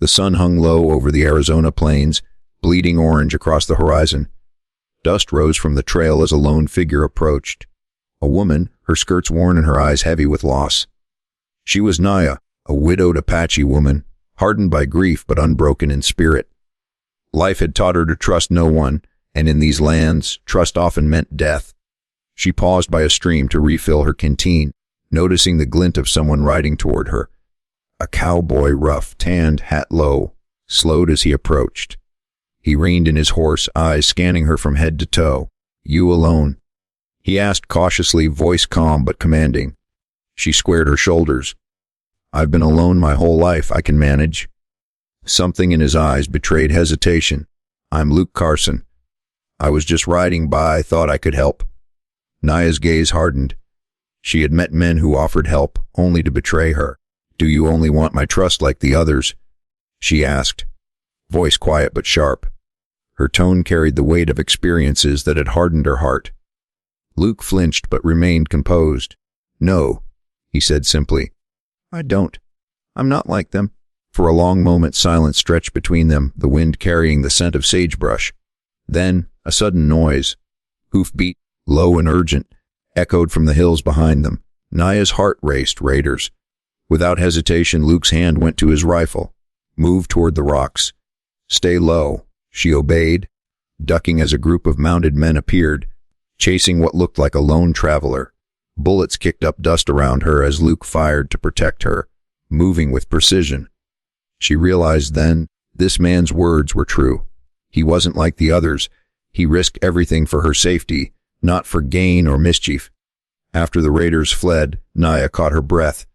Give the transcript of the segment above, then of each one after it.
The sun hung low over the Arizona plains, bleeding orange across the horizon. Dust rose from the trail as a lone figure approached. A woman, her skirts worn and her eyes heavy with loss. She was Naya, a widowed Apache woman, hardened by grief but unbroken in spirit. Life had taught her to trust no one, and in these lands, trust often meant death. She paused by a stream to refill her canteen, noticing the glint of someone riding toward her. A cowboy, rough, tanned, hat low, slowed as he approached. He reined in his horse, eyes scanning her from head to toe. "You alone?" he asked cautiously, voice calm but commanding. She squared her shoulders. "I've been alone my whole life. I can manage." Something in his eyes betrayed hesitation. "I'm Luke Carson. I was just riding by, thought I could help." Naya's gaze hardened. She had met men who offered help, only to betray her. "Do you only want my trust like the others?" she asked, voice quiet but sharp. Her tone carried the weight of experiences that had hardened her heart. Luke flinched but remained composed. "No," he said simply. "I don't. I'm not like them." For a long moment silence stretched between them, the wind carrying the scent of sagebrush. Then, a sudden noise. Hoofbeat, low and urgent, echoed from the hills behind them. Naya's heart raced. Raiders. Without hesitation, Luke's hand went to his rifle. "Move toward the rocks." "Stay low." She obeyed, ducking as a group of mounted men appeared, chasing what looked like a lone traveler. Bullets kicked up dust around her as Luke fired to protect her, moving with precision. She realized then, this man's words were true. He wasn't like the others. He risked everything for her safety, not for gain or mischief. After the raiders fled, Naya caught her breath.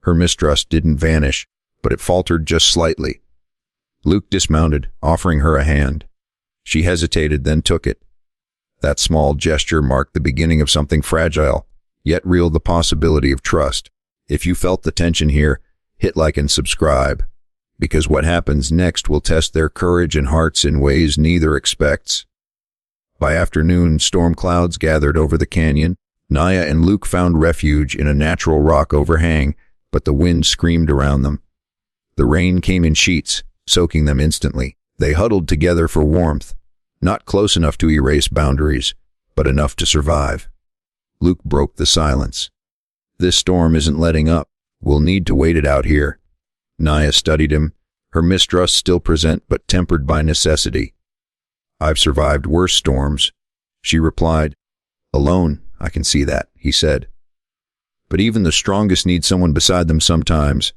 Her mistrust didn't vanish, but it faltered just slightly. Luke dismounted, offering her a hand. She hesitated, then took it. That small gesture marked the beginning of something fragile, yet real, the possibility of trust. If you felt the tension here, hit like and subscribe, because what happens next will test their courage and hearts in ways neither expects. By afternoon, storm clouds gathered over the canyon. Naya and Luke found refuge in a natural rock overhang, but the wind screamed around them. The rain came in sheets, soaking them instantly. They huddled together for warmth, not close enough to erase boundaries, but enough to survive. Luke broke the silence. "This storm isn't letting up. We'll need to wait it out here." Naya studied him, her mistrust still present but tempered by necessity. "I've survived worse storms," she replied. "Alone, I can see that," he said. "But even the strongest need someone beside them sometimes."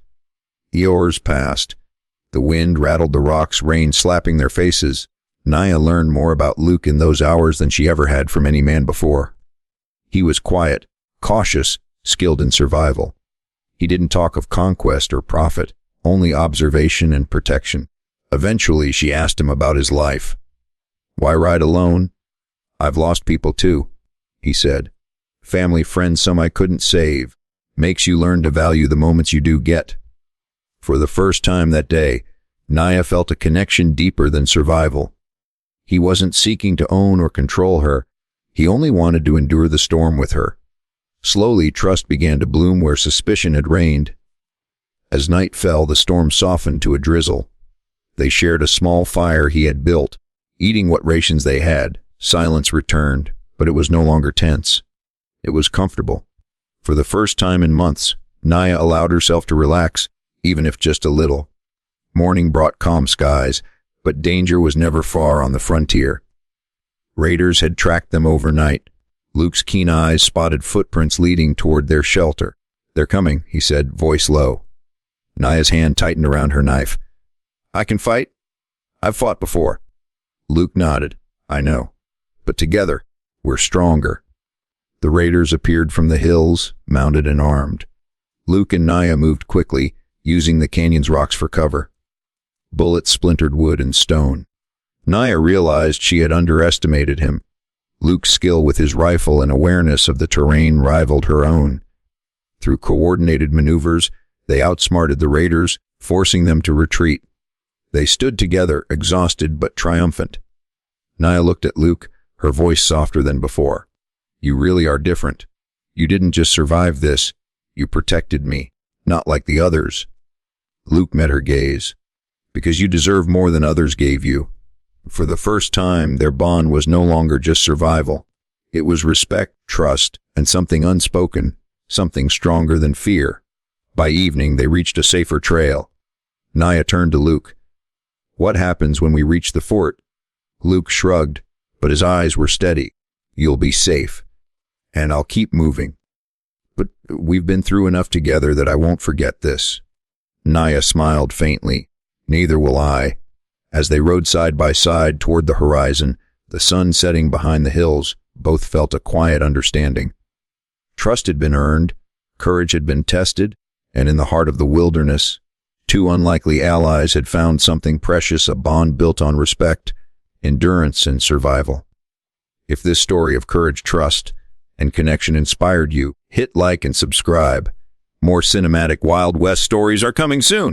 Hours passed. The wind rattled the rocks, rain slapping their faces. Naya learned more about Luke in those hours than she ever had from any man before. He was quiet, cautious, skilled in survival. He didn't talk of conquest or profit, only observation and protection. Eventually, she asked him about his life. "Why ride alone?" "I've lost people too," he said. "Family, friends, some I couldn't save. Makes you learn to value the moments you do get." For the first time that day, Naya felt a connection deeper than survival. He wasn't seeking to own or control her. He only wanted to endure the storm with her. Slowly, trust began to bloom where suspicion had reigned. As night fell, the storm softened to a drizzle. They shared a small fire he had built, eating what rations they had. Silence returned, but it was no longer tense. It was comfortable. For the first time in months, Naya allowed herself to relax, even if just a little. Morning brought calm skies, but danger was never far on the frontier. Raiders had tracked them overnight. Luke's keen eyes spotted footprints leading toward their shelter. "They're coming," he said, voice low. Naya's hand tightened around her knife. "I can fight? I've fought before." Luke nodded. "I know. But together, we're stronger." The raiders appeared from the hills, mounted and armed. Luke and Naya moved quickly, using the canyon's rocks for cover. Bullets splintered wood and stone. Naya realized she had underestimated him. Luke's skill with his rifle and awareness of the terrain rivaled her own. Through coordinated maneuvers, they outsmarted the raiders, forcing them to retreat. They stood together, exhausted but triumphant. Naya looked at Luke, her voice softer than before. "You really are different. You didn't just survive this, you protected me, not like the others." Luke met her gaze. because you deserve more than others gave you. For the first time, their bond was no longer just survival. It was respect, trust, and something unspoken, something stronger than fear. By evening, they reached a safer trail. Naya turned to Luke. "What happens when we reach the fort?" Luke shrugged, but his eyes were steady. "You'll be safe, and I'll keep moving. But we've been through enough together that I won't forget this." Naya smiled faintly. "Neither will I." As they rode side by side toward the horizon, the sun setting behind the hills, both felt a quiet understanding. Trust had been earned, courage had been tested, and in the heart of the wilderness, two unlikely allies had found something precious, a bond built on respect, endurance, and survival. If this story of courage, trust, and connection inspired you, hit like and subscribe. More cinematic Wild West stories are coming soon.